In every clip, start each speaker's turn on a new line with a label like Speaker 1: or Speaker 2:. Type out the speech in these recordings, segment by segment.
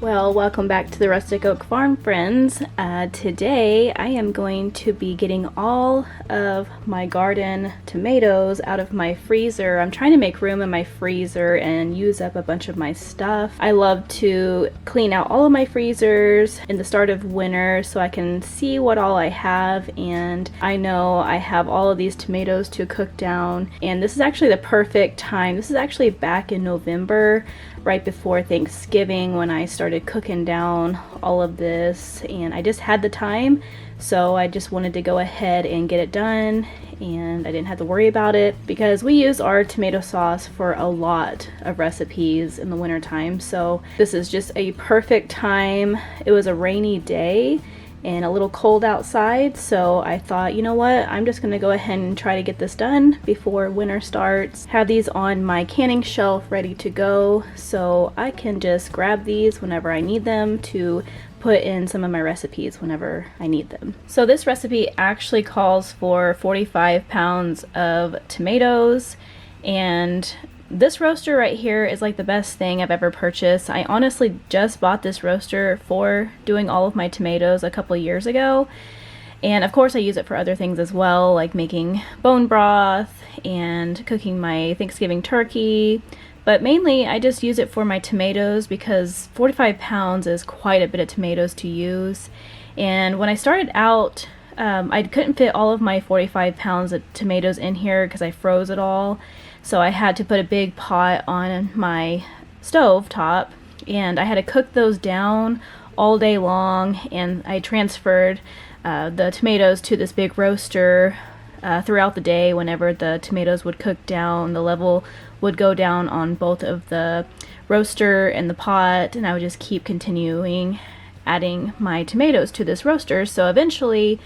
Speaker 1: Well, welcome back to the Rustic Oak Farm, friends. Today I am going to be getting all of my garden tomatoes out of my freezer. I'm trying to make room in my freezer and use up a bunch of my stuff. I love to clean out all of my freezers in the start of winter so I can see what all I have, and I know I have all of these tomatoes to cook down, and this is actually the perfect time. This is actually back in November, right before Thanksgiving, when I started cooking down all of this, and I just had the time, so I just wanted to go ahead and get it done, and I didn't have to worry about it because we use our tomato sauce for a lot of recipes in the winter time. So this is just a perfect time. It was a rainy day and a little cold outside, so I thought, you know what, I'm just gonna go ahead and try to get this done before winter starts. Have these on my canning shelf ready to go so I can just grab these whenever I need them to put in some of my recipes whenever I need them. So this recipe actually calls for 45 pounds of tomatoes, and this roaster right here is like the best thing I've ever purchased. I honestly just bought this roaster for doing all of my tomatoes a couple years ago. And of course I use it for other things as well, like making bone broth and cooking my Thanksgiving turkey. But mainly I just use it for my tomatoes because 45 pounds is quite a bit of tomatoes to use. And when I started out, I couldn't fit all of my 45 pounds of tomatoes in here because I froze it all. So I had to put a big pot on my stove top, and I had to cook those down all day long, and I transferred the tomatoes to this big roaster throughout the day. Whenever the tomatoes would cook down, the level would go down on both of the roaster and the pot, and I would just keep continuing adding my tomatoes to this roaster. So eventually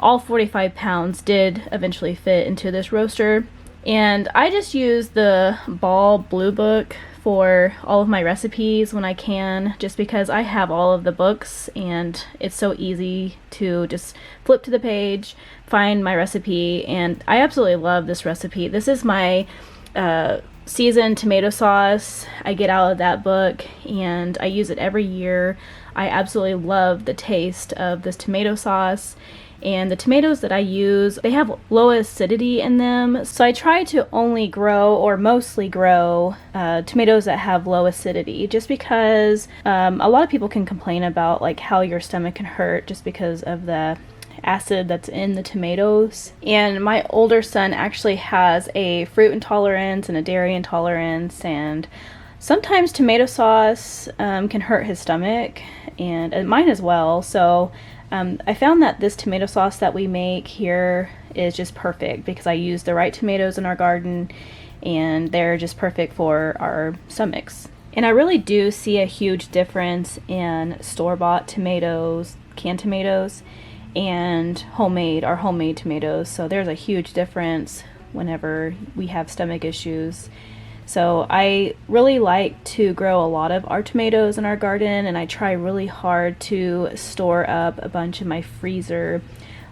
Speaker 1: all 45 pounds did eventually fit into this roaster. And I just use the Ball Blue Book for all of my recipes when I can, just because I have all of the books and it's so easy to just flip to the page, find my recipe, and I absolutely love this recipe. This is my seasoned tomato sauce I get out of that book, and I use it every year. I absolutely love the taste of this tomato sauce. And the tomatoes that I use, they have low acidity in them, so I try to only grow, or mostly grow, tomatoes that have low acidity, just because a lot of people can complain about like how your stomach can hurt just because of the acid that's in the tomatoes. And my older son actually has a fruit intolerance and a dairy intolerance, and sometimes tomato sauce can hurt his stomach, and mine as well. So I found that this tomato sauce that we make here is just perfect because I use the right tomatoes in our garden, and they're just perfect for our stomachs. And I really do see a huge difference in store-bought tomatoes, canned tomatoes, and our homemade tomatoes. So there's a huge difference whenever we have stomach issues. So I really like to grow a lot of our tomatoes in our garden, and I try really hard to store up a bunch in my freezer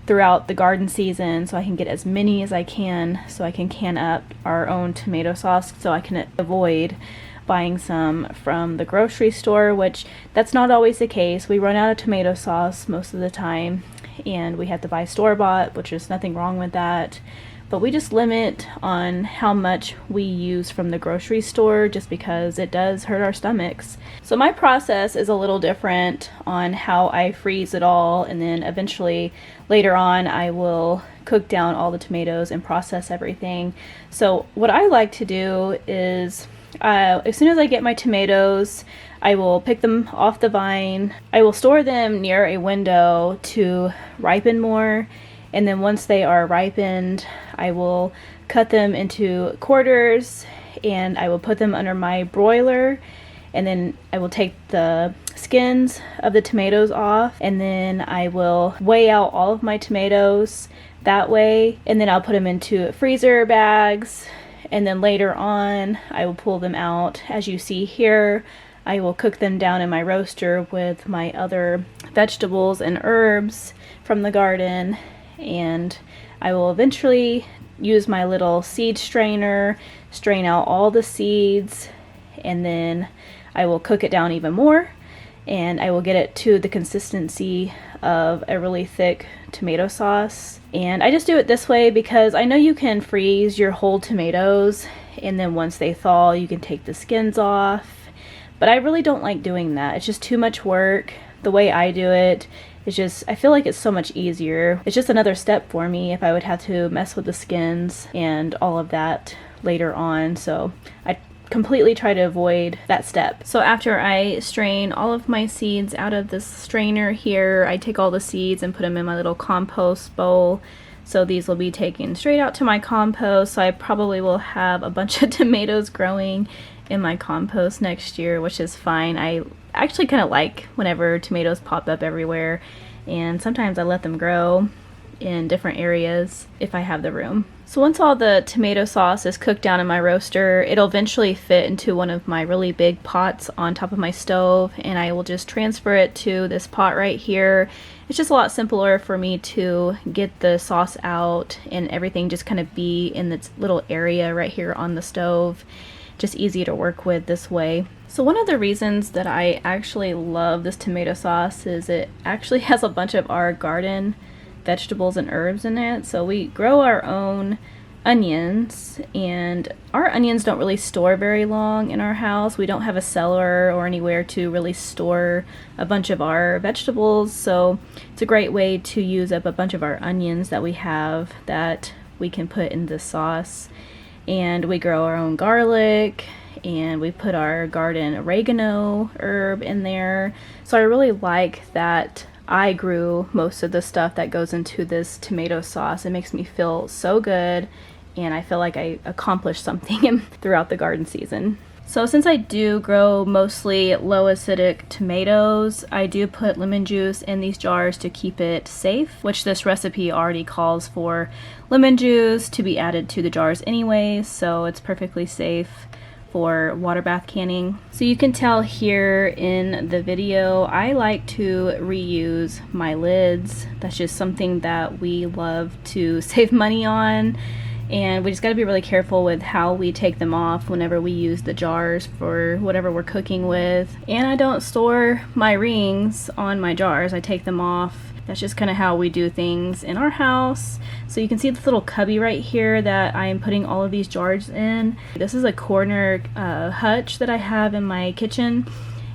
Speaker 1: throughout the garden season so I can get as many as I can, so I can can up our own tomato sauce, so I can avoid buying some from the grocery store, which that's not always the case. We run out of tomato sauce most of the time, and we have to buy store-bought, which is nothing wrong with that. But we just limit on how much we use from the grocery store just because it does hurt our stomachs. So my process is a little different on how I freeze it all, and then eventually later on I will cook down all the tomatoes and process everything. So what I like to do is as soon as I get my tomatoes, I will pick them off the vine. I will store them near a window to ripen more. And then once they are ripened, I will cut them into quarters, and I will put them under my broiler, and then I will take the skins of the tomatoes off, and then I will weigh out all of my tomatoes that way, and then I'll put them into freezer bags, and then later on I will pull them out. As you see here, I will cook them down in my roaster with my other vegetables and herbs from the garden, and I will eventually use my little seed strainer, strain out all the seeds, and then I will cook it down even more, and I will get it to the consistency of a really thick tomato sauce. And I just do it this way because I know you can freeze your whole tomatoes, and then once they thaw you can take the skins off, but I really don't like doing that. It's just too much work. The way I do it is just, I feel like it's so much easier. It's just another step for me if I would have to mess with the skins and all of that later on, so I completely try to avoid that step. So after I strain all of my seeds out of this strainer here, I take all the seeds and put them in my little compost bowl. So these will be taken straight out to my compost. So I probably will have a bunch of tomatoes growing in my compost next year, which is fine. I actually kind of like whenever tomatoes pop up everywhere, and sometimes I let them grow in different areas if I have the room. So once all the tomato sauce is cooked down in my roaster, it'll eventually fit into one of my really big pots on top of my stove, and I will just transfer it to this pot right here. It's just a lot simpler for me to get the sauce out and everything just kind of be in this little area right here on the stove. Just easy to work with this way. So one of the reasons that I actually love this tomato sauce is it actually has a bunch of our garden vegetables and herbs in it. So we grow our own onions, and our onions don't really store very long in our house. We don't have a cellar or anywhere to really store a bunch of our vegetables, so it's a great way to use up a bunch of our onions that we have that we can put in this sauce. And we grow our own garlic, and we put our garden oregano herb in there. So I really like that I grew most of the stuff that goes into this tomato sauce. It makes me feel so good, and I feel like I accomplished something throughout the garden season. So since I do grow mostly low acidic tomatoes, I do put lemon juice in these jars to keep it safe, which this recipe already calls for lemon juice to be added to the jars anyway, so it's perfectly safe for water bath canning. So you can tell here in the video, I like to reuse my lids. That's just something that we love to save money on, and we just got to be really careful with how we take them off whenever we use the jars for whatever we're cooking with. And I don't store my rings on my jars, I take them off. That's just kind of how we do things in our house. So you can see this little cubby right here that I am putting all of these jars in. This is a corner hutch that I have in my kitchen,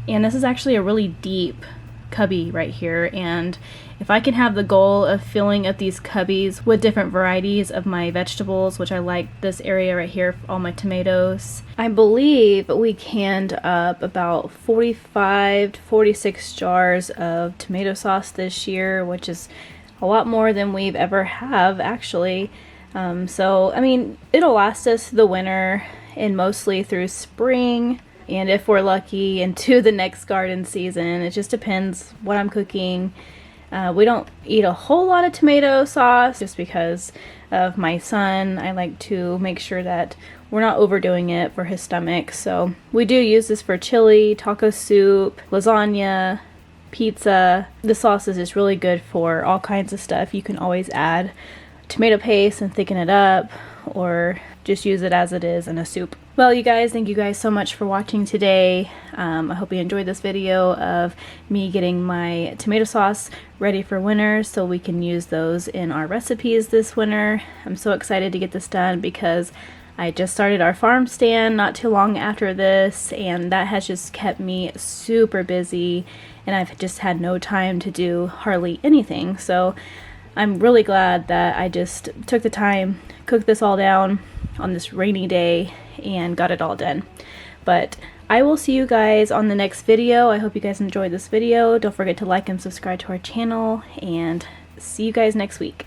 Speaker 1: and this is actually a really deep cubby right here, and if I can have the goal of filling up these cubbies with different varieties of my vegetables, which I like this area right here for all my tomatoes, I believe we canned up about 45 to 46 jars of tomato sauce this year, which is a lot more than we've ever have actually. So I mean, it'll last us the winter and mostly through spring, and if we're lucky into the next garden season. It just depends what I'm cooking. We don't eat a whole lot of tomato sauce just because of my son. I like to make sure that we're not overdoing it for his stomach. So we do use this for chili, taco soup, lasagna, pizza. The sauce is just really good for all kinds of stuff. You can always add tomato paste and thicken it up, or just use it as it is in a soup. Well, you guys, thank you guys so much for watching today. I hope you enjoyed this video of me getting my tomato sauce ready for winter so we can use those in our recipes this winter. I'm so excited to get this done because I just started our farm stand not too long after this, and that has just kept me super busy, and I've just had no time to do hardly anything. So I'm really glad that I just took the time, cooked this all down on this rainy day, and got it all done. But I will see you guys on the next video. I hope you guys enjoyed this video. Don't forget to like and subscribe to our channel, and see you guys next week.